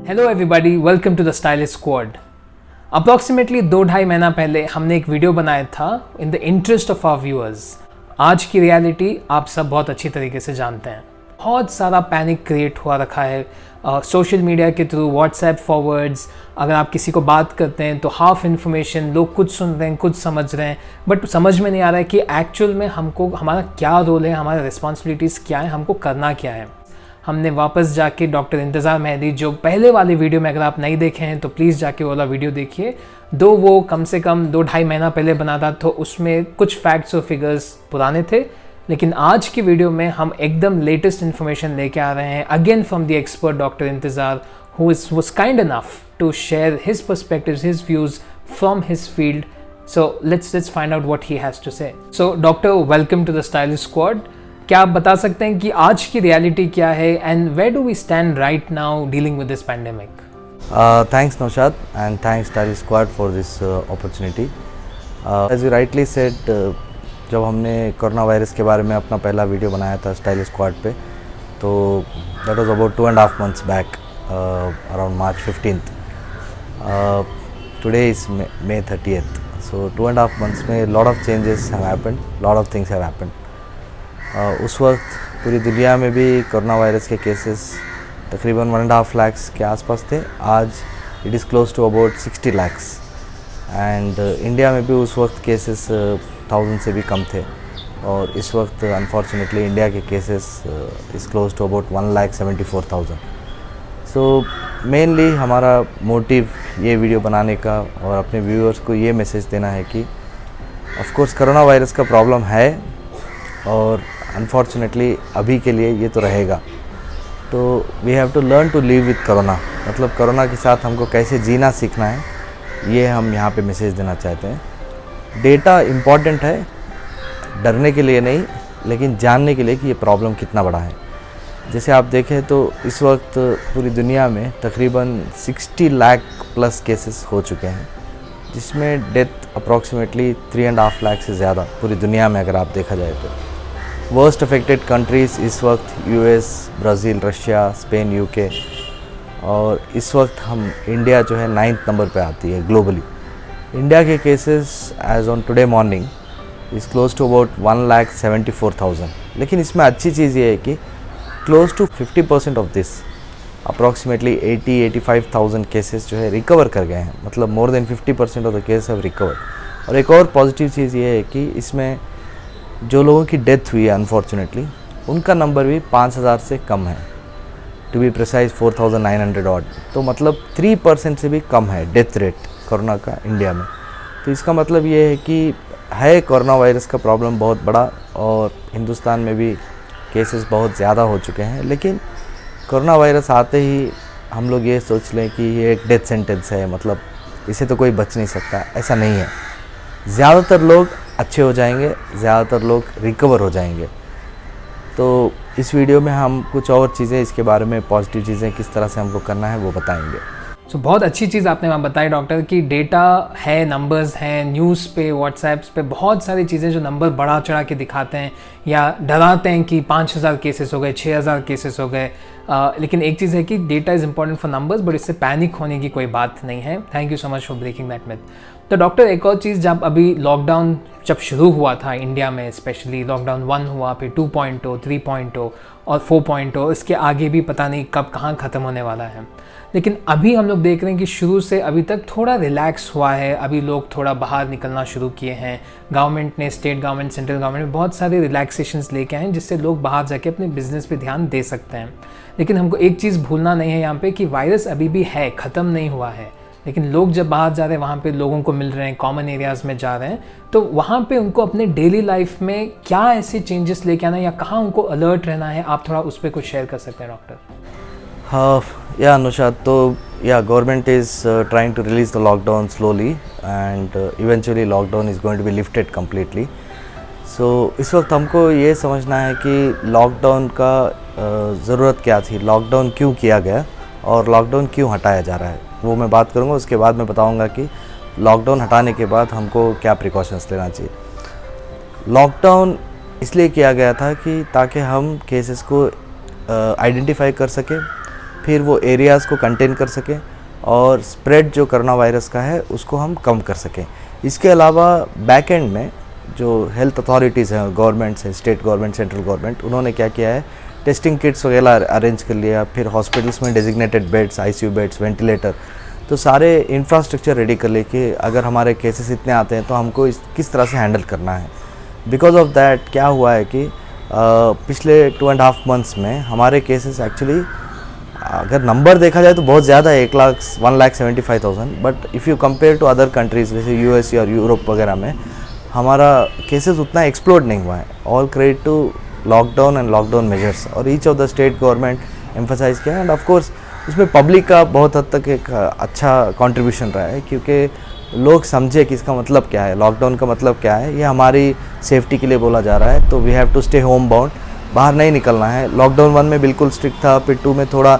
Hello everybody, welcome to the stylish squad. Approximately 2-2.5 महीना पहले हमने एक वीडियो बनाया था in the interest of our viewers. आज की रियलिटी आप सब बहुत अच्छी तरीके से जानते हैं। बहुत सारा पैनिक क्रिएट हुआ रखा है सोशल मीडिया के थ्रू, व्हाट्सएप फॉरवर्ड्स। अगर आप किसी को बात करते हैं तो हाफ इन्फॉर्मेशन, लोग कुछ सुन रहे हैं कुछ समझ रहे हैं, बट समझ में नहीं आ रहा है कि एक्चुअल में हमको हमारा क्या रोल है, हमारा रिस्पॉन्सिबिलिटीज़ क्या है, हमको करना क्या है। हमने वापस जाके डॉक्टर इंतज़ार मेहदी, जो पहले वाली वीडियो में अगर आप नहीं देखे हैं तो प्लीज़ जाके वो वाला वीडियो देखिए। दो वो कम से कम 2-2.5 महीना पहले बना था, तो उसमें कुछ फैक्ट्स और फिगर्स पुराने थे, लेकिन आज की वीडियो में हम एकदम लेटेस्ट इन्फॉर्मेशन लेके आ रहे हैं again from the expert doctor इंतज़ार, who was kind enough to share his perspectives, his views from his field. So let's find out what he has to say. So doctor, welcome to the Stylish Squad. क्या आप बता सकते हैं कि आज की reality क्या है and where do we stand right now dealing with this pandemic? Thanks Naushad and thanks Stylish Squad for this opportunity. As you rightly said, जब हमने कोरोना वायरस के बारे में अपना पहला वीडियो बनाया था स्टाइलिश स्क्वाड पे, तो that was about 2.5 months back, around March 15th. Today is May 30th. So 2.5 months में lot of changes have happened, lot of things have happened. उस वक्त पूरी दुनिया में भी कोरोना वायरस के केसेस तकरीबन 1.5 लाख के आसपास थे। आज it is close to about 60 lakhs and India में भी उस वक्त केसेस 1000 से भी कम थे, और इस वक्त अनफॉर्चुनेटली इंडिया के cases is close to about 1,74,000। So mainly हमारा मोटिव ये वीडियो बनाने का और अपने व्यूअर्स को ये मैसेज देना है कि ऑफ कोर्स कोरोना वायरस का प्रॉब्लम है, और अनफॉर्चुनेटली अभी के लिए ये तो रहेगा। तो we have to learn to live with corona, मतलब कोरोना के साथ हमको कैसे जीना सीखना है, ये हम यहाँ पे मैसेज देना चाहते हैं। डेटा इम्पॉर्टेंट है, डरने के लिए नहीं, लेकिन जानने के लिए कि ये प्रॉब्लम कितना बड़ा है। जैसे आप देखें तो इस वक्त पूरी दुनिया में तकरीबन 60 लाख प्लस केसेस हो चुके हैं, जिसमें डेथ अप्रॉक्सीमेटली 3.5 लाख से ज़्यादा पूरी दुनिया में अगर आप देखा जाए तो। वर्स्ट अफेक्टेड कंट्रीज़ इस वक्त US, Brazil, Russia, Spain, UK, और इस वक्त हम इंडिया जो है 9th नंबर पे आती है ग्लोबली। इंडिया के cases as on today morning is close to about 1,74,000। लेकिन इसमें अच्छी चीज़ ये है कि क्लोज टू 50% ऑफ दिस, अप्रॉक्सीमेटली 80-85,000 केसेस जो है रिकवर कर गए हैं, मतलब more than 50% of the case have recover. और एक और पॉजिटिव चीज़ ये है कि इसमें जो लोगों की डेथ हुई है अनफॉर्चुनेटली, उनका नंबर भी 5,000 से कम है, टू बी प्रिसाइज 4,900 ऑड। तो मतलब 3% से भी कम है डेथ रेट कोरोना का इंडिया में। तो इसका मतलब ये है कि है कोरोना वायरस का प्रॉब्लम बहुत बड़ा, और हिंदुस्तान में भी केसेस बहुत ज़्यादा हो चुके हैं। लेकिन कोरोना वायरस आते ही हम लोग ये सोच लें कि ये एक डेथ सेंटेंस है, मतलब इसे तो कोई बच नहीं सकता, ऐसा नहीं है। ज़्यादातर लोग अच्छे हो जाएंगे, ज़्यादातर लोग रिकवर हो जाएंगे। तो इस वीडियो में हम कुछ और चीज़ें इसके बारे में, पॉजिटिव चीज़ें किस तरह से हमको करना है वो बताएंगे। सो बहुत अच्छी चीज़ आपने वहाँ बताई डॉक्टर, कि डेटा है, नंबर्स हैं, न्यूज़ पे, व्हाट्सएप्स पे बहुत सारी चीज़ें जो नंबर बढ़ा चढ़ा के दिखाते हैं या डराते हैं कि 5,000 केसेस हो गए, 6,000 केसेस हो गए। लेकिन एक चीज़ है कि data is important for numbers, but इससे पैनिक होने की कोई बात नहीं है। Thank you so much for breaking that myth. तो डॉक्टर, एक और चीज़, जब अभी लॉकडाउन जब शुरू हुआ था इंडिया में, स्पेशली लॉकडाउन 1 हुआ, फिर 2.0, 3.0 और 4.0, इसके आगे भी पता नहीं कब कहाँ ख़त्म होने वाला है। लेकिन अभी हम लोग देख रहे हैं कि शुरू से अभी तक थोड़ा रिलैक्स हुआ है, अभी लोग थोड़ा बाहर निकलना शुरू किए हैं। गवर्नमेंट ने, स्टेट गवर्नमेंट, सेंट्रल गवर्नमेंट ने बहुत सारे रिलैक्सेशंस लेके आए हैं, जिससे लोग बाहर जाके अपने बिजनेस पे ध्यान दे सकते हैं। लेकिन हमको एक चीज़ भूलना नहीं है यहाँ पे, कि वायरस अभी भी है, ख़त्म नहीं हुआ है। लेकिन लोग जब बाहर जा रहे हैं, वहाँ पे लोगों को मिल रहे हैं, कॉमन एरियाज़ में जा रहे हैं, तो वहाँ पे उनको अपने डेली लाइफ में क्या ऐसे चेंजेस लेके आना है या कहाँ उनको अलर्ट रहना है, आप थोड़ा उस पर कुछ शेयर कर सकते हैं डॉक्टर? Yeah, Anushad, तो government is trying to release the lockdown slowly, and eventually lockdown is going to be lifted completely. So इस वक्त हमको ये समझना है कि लॉकडाउन का ज़रूरत क्या थी, लॉकडाउन क्यों किया गया और लॉकडाउन क्यों हटाया जा रहा है, वो मैं बात करूँगा। उसके बाद मैं बताऊँगा कि लॉकडाउन हटाने के बाद हमको क्या प्रिकॉशंस लेना चाहिए। लॉकडाउन इसलिए किया गया था कि ताकि हम केसेस को आइडेंटिफाई कर सकें, फिर वो एरियाज़ को कंटेन कर सकें और स्प्रेड जो कोरोना वायरस का है उसको हम कम कर सकें। इसके अलावा बैक एंड में जो हेल्थ अथॉरिटीज़ हैं, गवर्नमेंट्स हैं, स्टेट गवर्नमेंट, सेंट्रल गवर्नमेंट, उन्होंने क्या किया है, टेस्टिंग किट्स वगैरह अरेंज कर लिया, फिर हॉस्पिटल्स में designated beds, ICU beds, ventilator, तो सारे इंफ्रास्ट्रक्चर रेडी कर ले कि अगर हमारे केसेस इतने आते हैं तो हमको किस तरह से हैंडल करना है। बिकॉज ऑफ दैट क्या हुआ है कि पिछले 2.5 मंथ्स में हमारे केसेस एक्चुअली अगर नंबर देखा जाए तो बहुत ज़्यादा है, 1,75,000, but if you compare to other countries जैसे यूएस और यूरोप वगैरह में हमारा केसेस उतना एक्सप्लोड नहीं हुआ है। All credit to lockdown and lockdown measures, और each of the state government emphasise किया एंड ऑफ कोर्स उसमें पब्लिक का बहुत हद तक एक अच्छा कंट्रीब्यूशन रहा है, क्योंकि लोग समझे कि इसका मतलब क्या है, लॉकडाउन का मतलब क्या है, ये हमारी सेफ्टी के लिए बोला जा रहा है, तो we have to stay home bound, बाहर नहीं निकलना है। लॉकडाउन 1 में बिल्कुल स्ट्रिक्ट था, फिर 2 में थोड़ा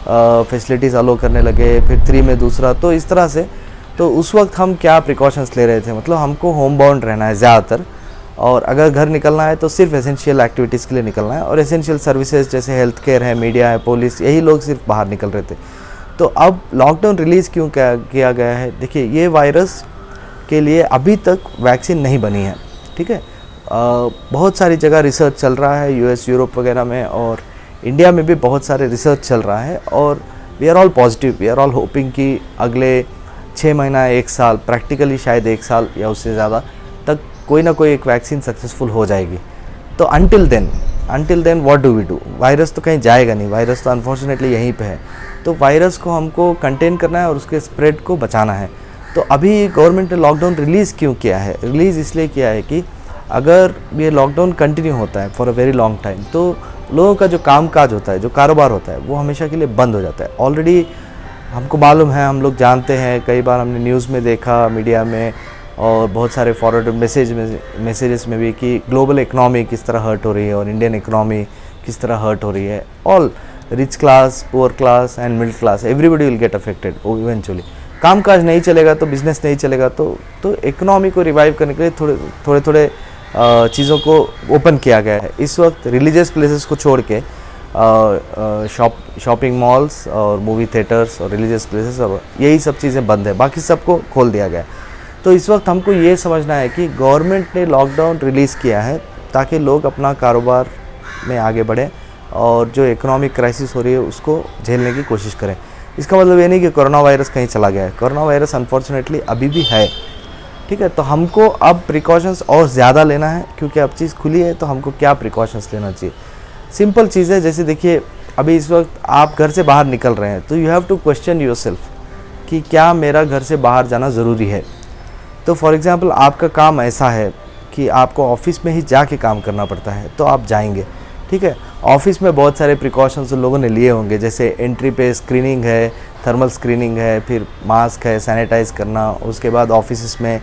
फैसिलिटीज़ अलो करने लगे, फिर 3 में दूसरा, तो इस तरह से। तो उस वक्त हम क्या प्रिकॉशंस ले रहे थे, मतलब हमको होम बाउंड रहना है ज़्यादातर, और अगर घर निकलना है तो सिर्फ एसेंशियल एक्टिविटीज़ के लिए निकलना है, और एसेंशियल सर्विसेज जैसे हेल्थ केयर है, मीडिया है, पुलिस, यही लोग सिर्फ बाहर निकल रहे थे। तो अब लॉकडाउन रिलीज़ क्यों किया गया है? देखिए, ये वायरस के लिए अभी तक वैक्सीन नहीं बनी है, ठीक है। बहुत सारी जगह रिसर्च चल रहा है, यूएस, यूरोप वगैरह में, और इंडिया में भी बहुत सारे रिसर्च चल रहा है, और we are all positive, we are all hoping कि अगले 6 महीना, 1 साल, प्रैक्टिकली शायद 1 साल या उससे ज़्यादा तक कोई ना कोई एक वैक्सीन सक्सेसफुल हो जाएगी। तो until then what do we do? Virus तो कहीं जाएगा नहीं, वायरस तो अनफॉर्चुनेटली यहीं पे है, तो वायरस को हमको कंटेन करना है और उसके स्प्रेड को बचाना है। तो अभी गवर्नमेंट ने लॉकडाउन रिलीज़ क्यों किया है? रिलीज़ इसलिए किया है कि अगर ये लॉकडाउन कंटिन्यू होता है for a very long time, तो लोगों का जो कामकाज होता है, जो कारोबार होता है, वो हमेशा के लिए बंद हो जाता है। ऑलरेडी हमको मालूम है, हम लोग जानते हैं, कई बार हमने न्यूज़ में देखा, मीडिया में, और बहुत सारे फॉरवर्ड मैसेजेस में भी, कि ग्लोबल इकनॉमी किस तरह हर्ट हो रही है और इंडियन इकनॉमी किस तरह हर्ट हो रही है। All rich class, poor class and middle class, everybody will get affected eventually. कामकाज नहीं चलेगा तो बिजनेस नहीं चलेगा, तो इकोनॉमी को रिवाइव करने के लिए थोड़े चीज़ों को ओपन किया गया है। इस वक्त रिलीजियस प्लेसेस को छोड़ के शॉपिंग मॉल्स और मूवी थिएटर्स और रिलीजियस प्लेसेस और यही सब चीज़ें बंद है, बाकी सबको खोल दिया गया है। तो इस वक्त हमको ये समझना है कि गवर्नमेंट ने लॉकडाउन रिलीज़ किया है ताकि लोग अपना कारोबार में आगे बढ़ें और जो इकोनॉमिक क्राइसिस हो रही है उसको झेलने की कोशिश करें। इसका मतलब ये नहीं कि कोरोना वायरस कहीं चला गया है, कोरोना वायरस अनफॉर्चुनेटली अभी भी है, ठीक है। तो हमको अब प्रिकॉशंस और ज़्यादा लेना है, क्योंकि अब चीज़ खुली है, तो हमको क्या प्रिकॉशंस लेना चाहिए? सिंपल चीज़ है, जैसे देखिए, अभी इस वक्त आप घर से बाहर निकल रहे हैं, तो you have to question yourself कि क्या मेरा घर से बाहर जाना ज़रूरी है। तो फॉर एग्ज़ाम्पल आपका काम ऐसा है कि आपको ऑफिस में ही जाके काम करना पड़ता है, तो आप जाएंगे, ठीक है। ऑफिस में बहुत सारे प्रिकॉशंस लोगों ने लिए होंगे, जैसे एंट्री पे स्क्रीनिंग है, थर्मल स्क्रीनिंग है, फिर मास्क है, सैनिटाइज़ करना, उसके बाद ऑफिस में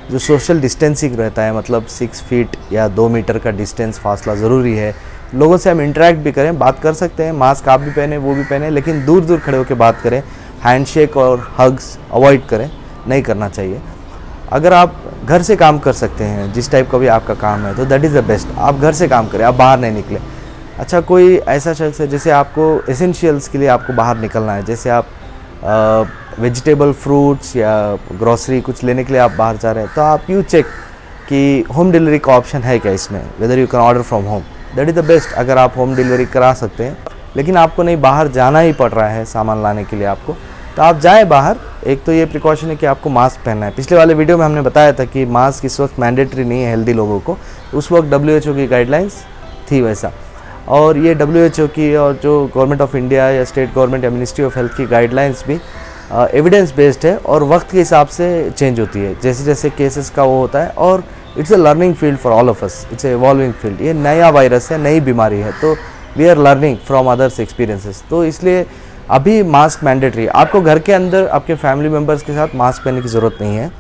जो सोशल डिस्टेंसिंग रहता है, मतलब 6 फीट या 2 मीटर का डिस्टेंस फासला ज़रूरी है। लोगों से हम इंटरेक्ट भी करें, बात कर सकते हैं, मास्क आप भी पहने, वो भी पहने, लेकिन दूर दूर खड़े होकर बात करें। हैंडशेक और हग्स अवॉइड करें, नहीं करना चाहिए। अगर आप घर से काम कर सकते हैं, जिस टाइप का भी आपका काम है, तो दैट इज़ द बेस्ट। आप घर से काम करें, आप बाहर नहीं निकलें। अच्छा, कोई ऐसा शख्स है जैसे आपको एसेंशियल्स के लिए आपको बाहर निकलना है, जैसे आप वेजिटेबल, फ्रूट्स या ग्रॉसरी कुछ लेने के लिए आप बाहर जा रहे हैं, तो आप यू चेक कि होम डिलीवरी का ऑप्शन है क्या इसमें, whether you can order from home, that is the best. अगर आप होम डिलीवरी करा सकते हैं, लेकिन आपको नहीं बाहर जाना ही पड़ रहा है सामान लाने के लिए आपको, तो आप जाएँ बाहर। एक तो ये प्रिकॉशन है कि आपको मास्क पहनना है। पिछले वाले वीडियो में हमने बताया था कि मास्क इस वक्त मैंडेटरी नहीं है हेल्दी लोगों को, उस वक्त WHO की गाइडलाइंस थी वैसा, और ये WHO की और जो गवर्नमेंट ऑफ इंडिया या स्टेट गवर्नमेंट या मिनिस्ट्री ऑफ हेल्थ की गाइडलाइंस भी एविडेंस बेस्ड है और वक्त के हिसाब से चेंज होती है, जैसे जैसे केसेस का वो होता है। और it's a learning field for all of us, it's a evolving field. ये नया वायरस है, नई बीमारी है, तो we are learning from others experiences. तो इसलिए अभी मास्क मैंडेटरी। आपको घर के अंदर आपके फैमिली मेम्बर्स के साथ मास्क पहनने की ज़रूरत नहीं है।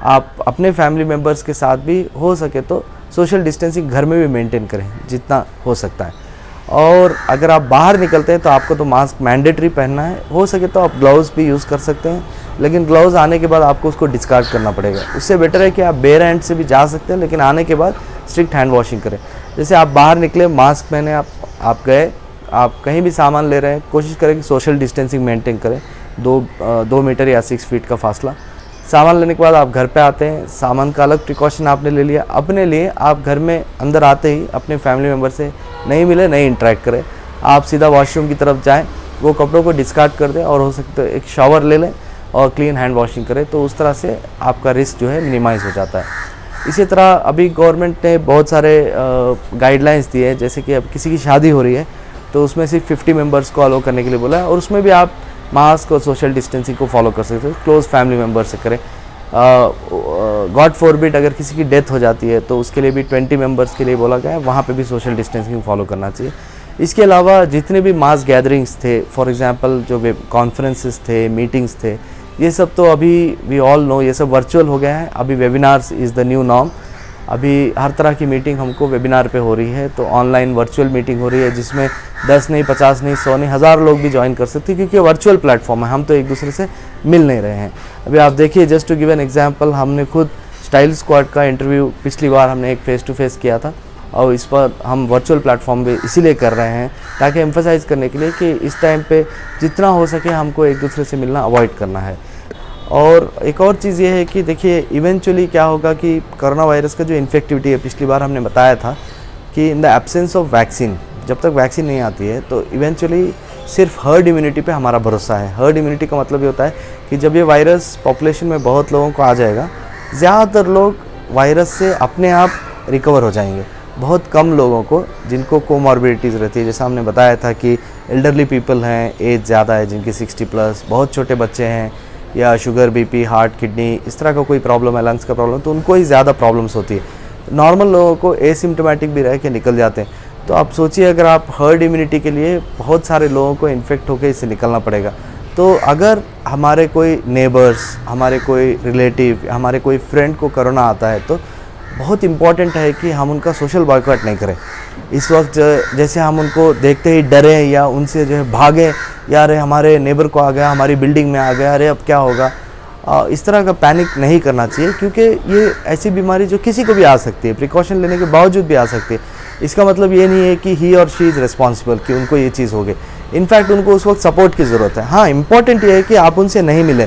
आप अपने फैमिली मेम्बर्स के साथ भी हो सके तो सोशल डिस्टेंसिंग घर में भी मेंटेन करें जितना हो सकता है। और अगर आप बाहर निकलते हैं तो आपको तो मास्क मैंडेटरी पहनना है। हो सके तो आप ग्लव्स भी यूज़ कर सकते हैं, लेकिन ग्लव्स आने के बाद आपको उसको डिस्कार्ड करना पड़ेगा। उससे बेटर है कि आप बेयर हैंड से भी जा सकते हैं, लेकिन आने के बाद स्ट्रिक्ट हैंड वॉशिंग करें। जैसे आप बाहर निकले, मास्क पहने, आप गए आप कहीं भी सामान ले रहे हैं कोशिश करें कि सोशल डिस्टेंसिंग मेंटेन करें, 2 मीटर या 6 फीट का फासला। सामान लेने के बाद आप घर पे आते हैं, सामान का अलग प्रिकॉशन आपने ले लिया, अपने लिए आप घर में अंदर आते ही अपने फैमिली मेम्बर से नहीं मिले, नहीं इंटरेक्ट करें, आप सीधा वॉशरूम की तरफ जाएं, वो कपड़ों को डिस्कार्ड कर दें और हो सकता है एक शावर ले लें और क्लीन हैंड वॉशिंग करें, तो उस तरह से आपका रिस्क जो है मिनिमाइज़ हो जाता है। इसी तरह अभी गवर्नमेंट ने बहुत सारे गाइडलाइंस दिए हैं, जैसे कि अब किसी की शादी हो रही है तो उसमें सिर्फ 50 मेंबर्स को अलो करने के लिए बोला है, और उसमें भी आप मास्क और सोशल डिस्टेंसिंग को फॉलो कर सकते हो, क्लोज फैमिली मेम्बर से करें। गॉड फॉरबिड अगर किसी की डेथ हो जाती है तो उसके लिए भी 20 मेंबर्स के लिए बोला गया है, वहाँ पे भी सोशल डिस्टेंसिंग फॉलो करना चाहिए। इसके अलावा जितने भी मास गैदरिंग्स थे, फॉर एग्जांपल जो वेब कॉन्फ्रेंसेस थे, मीटिंग्स थे, ये सब तो अभी वी ऑल नो ये सब वर्चुअल हो गया है। अभी webinars is the new norm. अभी हर तरह की मीटिंग हमको वेबिनार पे हो रही है, तो ऑनलाइन वर्चुअल मीटिंग हो रही है जिसमें 10 नहीं, 50 नहीं, 100 नहीं, 1000 लोग भी ज्वाइन कर सकते हैं, क्योंकि वर्चुअल प्लेटफॉर्म है, हम तो एक दूसरे से मिल नहीं रहे हैं। अभी आप देखिए, just to give an example, हमने खुद स्टाइल स्क्वाड का इंटरव्यू पिछली बार हमने एक फेस टू फेस किया था, और इस पर हम वर्चुअल प्लेटफॉर्म पे इसीलिए कर रहे हैं ताकि एम्फसाइज़ करने के लिए कि इस टाइम पे जितना हो सके हमको एक दूसरे से मिलना अवॉइड करना है। और एक और चीज़ ये है कि देखिए इवेंचुअली क्या होगा कि कोरोना वायरस का जो इन्फेक्टिविटी है, पिछली बार हमने बताया था कि in the absence of vaccine, जब तक वैक्सीन नहीं आती है तो इवेंचुअली सिर्फ हर्ड इम्यूनिटी पे हमारा भरोसा है। हर्ड इम्यूनिटी का मतलब ये होता है कि जब ये वायरस पॉपुलेशन में बहुत लोगों को आ जाएगा, ज़्यादातर लोग वायरस से अपने आप रिकवर हो जाएंगे। बहुत कम लोगों को जिनको कोमॉर्बिडिटीज़ रहती है, जैसा हमने बताया था कि एल्डरली पीपल हैं, एज ज़्यादा है जिनकी 60+, बहुत छोटे बच्चे हैं, या शुगर, बीपी, हार्ट, किडनी, इस तरह का कोई प्रॉब्लम है, लंग्स का प्रॉब्लम, तो उनको ही ज़्यादा प्रॉब्लम्स होती है। नॉर्मल लोगों को एसिम्टोमेटिक भी रह के निकल जाते हैं। तो आप सोचिए, अगर आप हर्ड इम्यूनिटी के लिए बहुत सारे लोगों को इन्फेक्ट होकर इससे निकलना पड़ेगा, तो अगर हमारे कोई नेबर्स, हमारे कोई रिलेटिव, हमारे कोई फ्रेंड को कोरोना आता है तो बहुत इम्पॉर्टेंट है कि हम उनका सोशल बॉयकॉट नहीं करें। इस वक्त जैसे हम उनको देखते ही डरें या उनसे जो है भागें, या अरे हमारे नेबर को आ गया, हमारी बिल्डिंग में आ गया, अरे अब क्या होगा, इस तरह का पैनिक नहीं करना चाहिए, क्योंकि ये ऐसी बीमारी जो किसी को भी आ सकती है, प्रिकॉशन लेने के बावजूद भी आ सकती है। इसका मतलब ये नहीं है कि ही और शी इज़ रिस्पॉन्सिबल कि उनको ये चीज़ हो गई। इनफैक्ट उनको उस वक्त सपोर्ट की ज़रूरत है। हाँ, इंपॉर्टेंट ये है कि आप उनसे नहीं मिलें,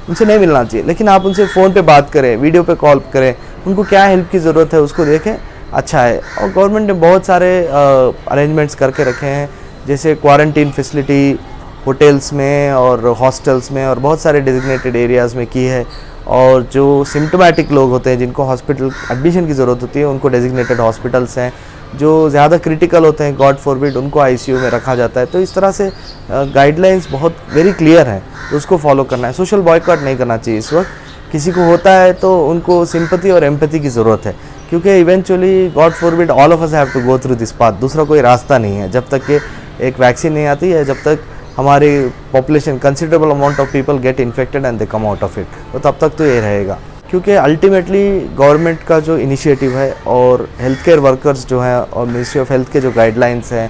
उनसे नहीं मिलना चाहिए, लेकिन आप उनसे फ़ोन पे बात करें, वीडियो पे कॉल करें, उनको क्या हेल्प की ज़रूरत है उसको देखें, अच्छा है। और गवर्नमेंट ने बहुत सारे अरेंजमेंट्स करके रखे हैं, जैसे क्वारंटीन फैसिलिटी होटल्स में और हॉस्टल्स में और बहुत सारे डेजिग्नेटेड एरियाज़ में की है। और जो सिम्टोमेटिक लोग होते हैं जिनको हॉस्पिटल एडमिशन की ज़रूरत होती है, उनको डेजिग्नेटेड हॉस्पिटल्स हैं। जो ज़्यादा क्रिटिकल होते हैं, गॉड फॉरबिड, उनको आईसीयू में रखा जाता है। तो इस तरह से गाइडलाइंस बहुत वेरी क्लियर हैं, तो उसको फॉलो करना है। सोशल बॉयकॉट नहीं करना चाहिए। इस वक्त किसी को होता है तो उनको सिंपैथी और एम्पैथी की ज़रूरत है, क्योंकि eventually God forbid all of us have to go through this path. दूसरा कोई रास्ता नहीं है। जब तक कि एक वैक्सीन नहीं आती है, जब तक हमारी population considerable amount of people get infected and they come out of it, तो तब तक तो ये रहेगा। क्योंकि अल्टीमेटली गवर्नमेंट का जो इनिशिएटिव है और हेल्थ केयर वर्कर्स जो हैं और मिनिस्ट्री ऑफ हेल्थ के जो गाइडलाइंस हैं,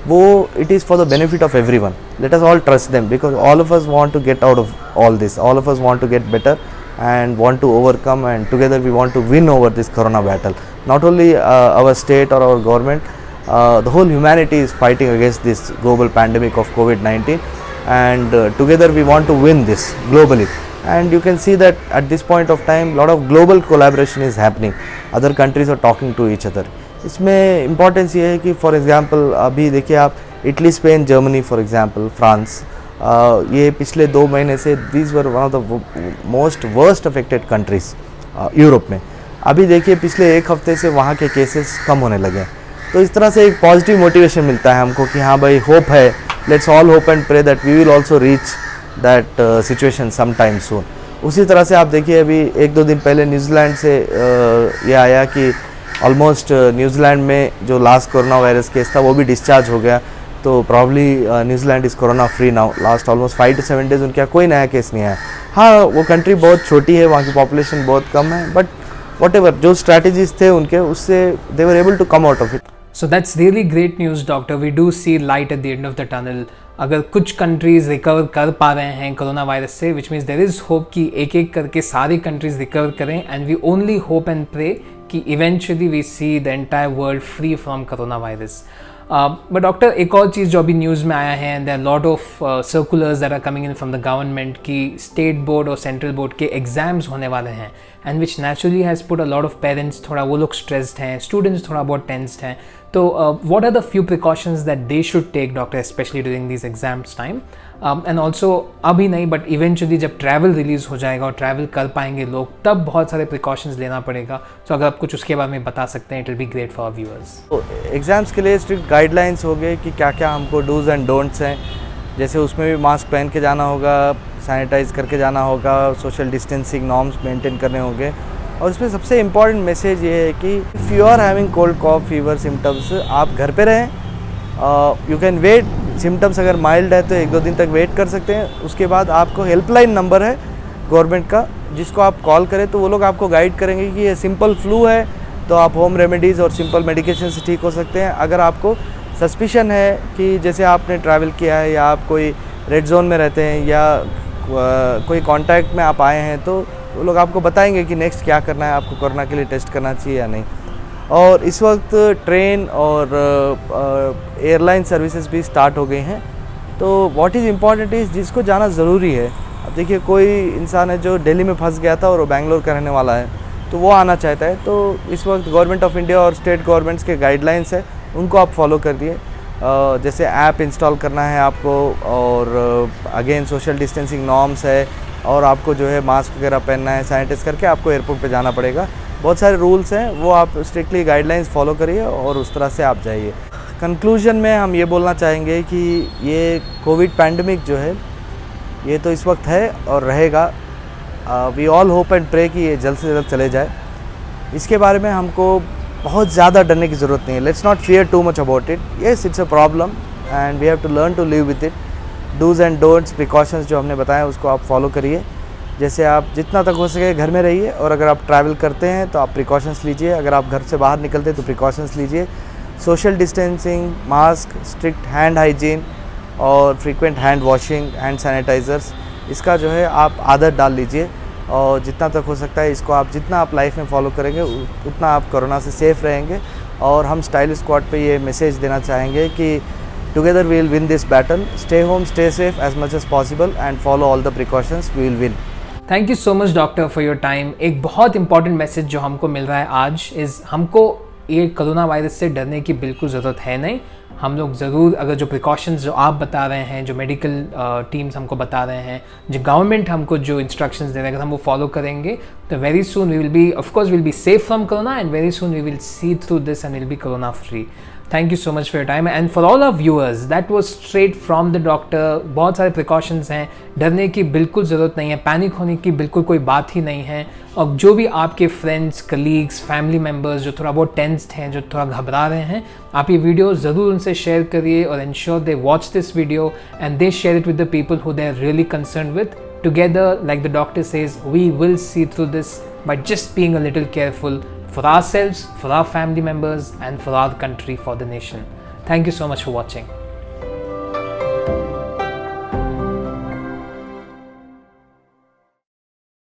वो it is for the benefit of everyone. Let us all trust them, because all of us want to get out of all this, all of us want to get better and want to overcome, and together we want to win over this corona battle. Not only our state or our government, the whole humanity is fighting against this global pandemic of COVID-19, and together we want to win this globally. And you can see that at this point of time lot of global collaboration is happening. Other countries are talking to each other. इसमें importance ये है कि for example अभी देखिए आप, Italy, Spain, Germany, for example France, ये पिछले 2 महीने से these were one of the most worst affected countries Europe में। अभी देखिए पिछले 1 हफ्ते से वहाँ के केसेस कम होने लगे हैं। तो इस तरह से एक पॉजिटिव मोटिवेशन मिलता है हमको कि हाँ भाई, होप है, let's all hope and pray that we will also reach that situation some time soon. उसी तरह से आप देखिए, अभी 1-2 दिन पहले न्यूजीलैंड से ये आया कि ऑलमोस्ट न्यूजीलैंड में जो लास्ट कोरोना वायरस केस था वो भी डिस्चार्ज हो गया। तो probably New Zealand is corona free now. Last almost 5 to 7 days उनके यहाँ कोई नया केस नहीं आया। हाँ, वो कंट्री बहुत छोटी है, वहाँ की पॉपुलेशन बहुत कम है, बट व्हाटएवर जो स्ट्रैटेजीज थे उनके, उससे they were able to come out of it. So that's really great news, doctor. We do see light at the end of the tunnel. अगर कुछ कंट्रीज रिकवर कर पा रहे हैं कोरोना वायरस से, which means there is hope कि एक एक करके सारी कंट्रीज रिकवर करें, and we only hope and pray कि eventually we see the entire world free from corona virus. But doctor, एक और चीज़ जो अभी न्यूज़ में आया है, and there are lot of circulars that are coming in from the government कि स्टेट बोर्ड और सेंट्रल बोर्ड के एग्जाम्स होने वाले हैं, and which naturally has put a lot of parents, थोड़ा वो लोग स्ट्रेस्ड हैं, स्टूडेंट्स थोड़ा बहुत टेंस्ड हैं. तो what are the few precautions that they should take doctor, specially during this exams time? And also अभी नहीं, बट इवेंचुअली जब ट्रैवल रिलीज़ हो जाएगा और ट्रैवल कर पाएंगे लोग, तब बहुत सारे प्रिकॉशंस लेना पड़ेगा. तो अगर आप कुछ उसके बारे में बता सकते हैं, it will be great for our viewers. तो एग्ज़ाम्स के लिए स्ट्रिक्ट गाइडलाइंस हो गए कि क्या क्या हमको डूज़ एंड डोंट्स हैं. जैसे उसमें भी मास्क पहन के जाना होगा, सैनिटाइज करके जाना होगा, सोशल डिस्टेंसिंग नॉर्म्स मेंटेन करने होंगे. और इसमें सबसे इम्पॉर्टेंट मैसेज ये है कि if you are having cold cough fever symptoms, आप घर पे रहें. You can wait. सिम्टम्स अगर माइल्ड है तो 1-2 दिन तक वेट कर सकते हैं. उसके बाद आपको हेल्पलाइन नंबर है गवर्नमेंट का, जिसको आप कॉल करें तो वो लोग आपको गाइड करेंगे कि ये सिंपल फ्लू है, तो आप होम रेमेडीज़ और सिंपल मेडिकेशन से ठीक हो सकते हैं. अगर आपको सस्पिशन है कि जैसे आपने ट्रैवल किया है या आप कोई रेड जोन में रहते हैं या कोई कांटेक्ट में आप आए हैं, तो वो लोग आपको बताएंगे कि नेक्स्ट क्या करना है, आपको कोरोना के लिए टेस्ट करना चाहिए या नहीं. और इस वक्त ट्रेन और एयरलाइन सर्विसेज भी स्टार्ट हो गई हैं. तो व्हाट इज़ इम्पॉर्टेंट इज़ जिसको जाना ज़रूरी है. अब देखिए, कोई इंसान है जो दिल्ली में फंस गया था और वो बेंगलोर का रहने वाला है, तो वो आना चाहता है. तो इस वक्त गवर्नमेंट ऑफ इंडिया और स्टेट गवर्नमेंट्स के गाइडलाइंस है, उनको आप फॉलो करिए. जैसे ऐप इंस्टॉल करना है आपको, और अगेन सोशल डिस्टेंसिंग नॉर्म्स है, और आपको जो है मास्क वगैरह पहनना है, सैनिटाइज करके आपको एयरपोर्ट पे जाना पड़ेगा. बहुत सारे रूल्स हैं, वो आप स्ट्रिक्टली गाइडलाइंस फॉलो करिए और उस तरह से आप जाइए. कंक्लूजन में हम ये बोलना चाहेंगे कि ये कोविड पैंडमिक जो है, ये तो इस वक्त है और रहेगा. We all hope and pray कि ये जल्द से जल्द चले जाए. इसके बारे में हमको बहुत ज़्यादा डरने की ज़रूरत नहीं है. Let's not fear too much about it. Yes, it's a problem and we have to learn to live with it. Dos and don'ts precautions जो हमने बताया उसको आप फॉलो करिए. जैसे आप जितना तक हो सके घर में रहिए, और अगर आप ट्रैवल करते हैं तो आप प्रिकॉशंस लीजिए. अगर आप घर से बाहर निकलते हैं तो प्रिकॉशंस लीजिए. Social distancing, mask, strict hand hygiene और frequent hand washing, hand sanitisers, इसका जो है आप आदत डाल लीजिए. और जितना तक हो सकता है इसको आप जितना आप लाइफ में फॉलो करेंगे उतना आप कोरोना से सेफ़ रहेंगे. और हम स्टाइलिश स्क्वाड पे ये मैसेज देना चाहेंगे कि together we will win this battle. Stay home, stay safe as much as possible and follow all the precautions. We will win. Thank you so much doctor for your time. एक बहुत important message जो हमको मिल रहा है आज is, हमको ये corona virus से डरने की बिल्कुल ज़रूरत है नहीं. हम लोग ज़रूर, अगर जो प्रिकॉशंस जो आप बता रहे हैं, जो मेडिकल टीम्स हमको बता रहे हैं, जो गवर्नमेंट हमको जो इंस्ट्रक्शंस दे रहे हैं, अगर हम वो फॉलो करेंगे तो very soon we will be, of course will be safe from corona, and very soon we will see through this and will be corona free. Thank you so much for your time and for all our viewers. That was straight from the doctor. बहुत सारे precautions हैं, डरने की बिल्कुल ज़रूरत नहीं है, panic होने की बिल्कुल कोई बात ही नहीं है. और जो भी आपके फ्रेंड्स, कलीग्स, फैमिली मेम्बर्स जो थोड़ा बहुत टेंस्ड हैं, जो थोड़ा घबरा रहे हैं, आप ये वीडियो ज़रूर उनसे शेयर करिए और ensure they watch this video and they share it with the people who they are really concern with. Together, like the doctor says, we will see through this by just being a little careful for ourselves, for our family members, and for our country, for the nation. Thank you so much for watching.